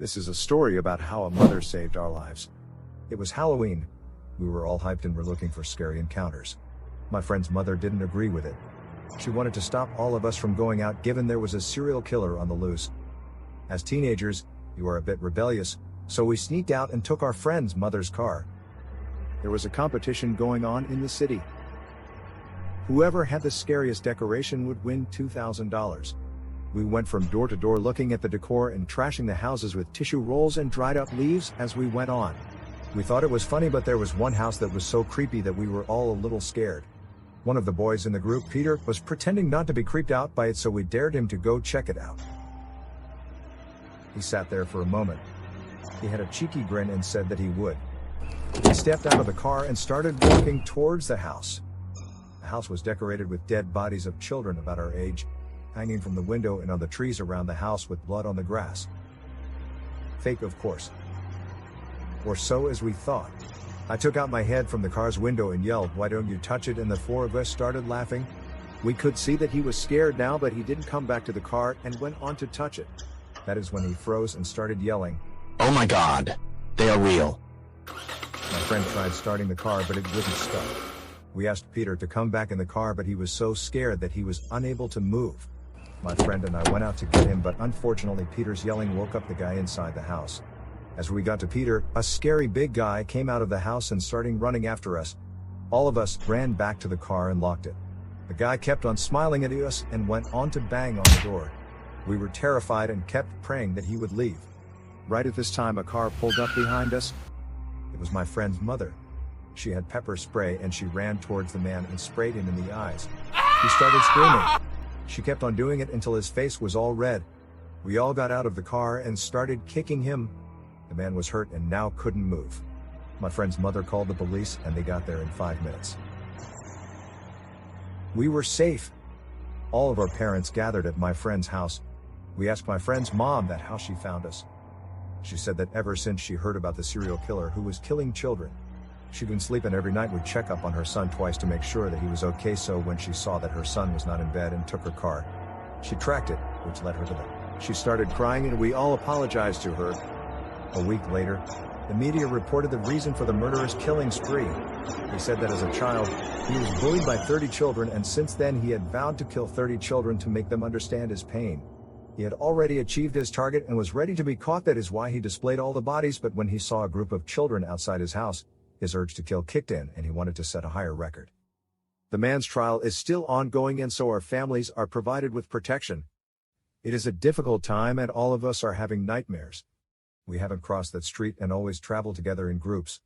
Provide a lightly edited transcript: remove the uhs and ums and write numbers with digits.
This is a story about how a mother saved our lives. It was Halloween. We were all hyped and were looking for scary encounters. My friend's mother didn't agree with it. She wanted to stop all of us from going out given there was a serial killer on the loose. As teenagers, you are a bit rebellious, so we sneaked out and took our friend's mother's car. There was a competition going on in the city. Whoever had the scariest decoration would win $2,000. We went from door to door looking at the decor and trashing the houses with tissue rolls and dried up leaves as we went on. We thought it was funny, but there was one house that was so creepy that we were all a little scared. One of the boys in the group, Peter, was pretending not to be creeped out by it, so we dared him to go check it out. He sat there for a moment. He had a cheeky grin and said that he would. He stepped out of the car and started walking towards the house. The house was decorated with dead bodies of children about our age, hanging from the window and on the trees around the house with blood on the grass. Fake, of course. Or so as we thought. I took out my head from the car's window and yelled, "Why don't you touch it?" and the four of us started laughing. We could see that he was scared now, but he didn't come back to the car and went on to touch it. That is when he froze and started yelling, "Oh my God, they are real." My friend tried starting the car, but it wouldn't start. We asked Peter to come back in the car, but he was so scared that he was unable to move. My friend and I went out to get him, but unfortunately Peter's yelling woke up the guy inside the house. As we got to Peter, a scary big guy came out of the house and started running after us. All of us ran back to the car and locked it. The guy kept on smiling at us and went on to bang on the door. We were terrified and kept praying that he would leave. Right at this time, a car pulled up behind us. It was my friend's mother. She had pepper spray and she ran towards the man and sprayed him in the eyes. He started screaming. She kept on doing it until his face was all red. We all got out of the car and started kicking him. The man was hurt and now couldn't move. My friend's mother called the police and they got there in 5 minutes. We were safe. All of our parents gathered at my friend's house. We asked my friend's mom that how she found us. She said that ever since she heard about the serial killer who was killing children, she'd been sleeping every night, would check up on her son twice to make sure that he was okay, so when she saw that her son was not in bed and took her car, she tracked it, which led her to them. She started crying and we all apologized to her. A week later, the media reported the reason for the murderous killing spree. He said that as a child, he was bullied by 30 children, and since then he had vowed to kill 30 children to make them understand his pain. He had already achieved his target and was ready to be caught. That is why he displayed all the bodies, but when he saw a group of children outside his house, his urge to kill kicked in and he wanted to set a higher record. The man's trial is still ongoing, and so our families are provided with protection. It is a difficult time and all of us are having nightmares. We haven't crossed that street and always travel together in groups.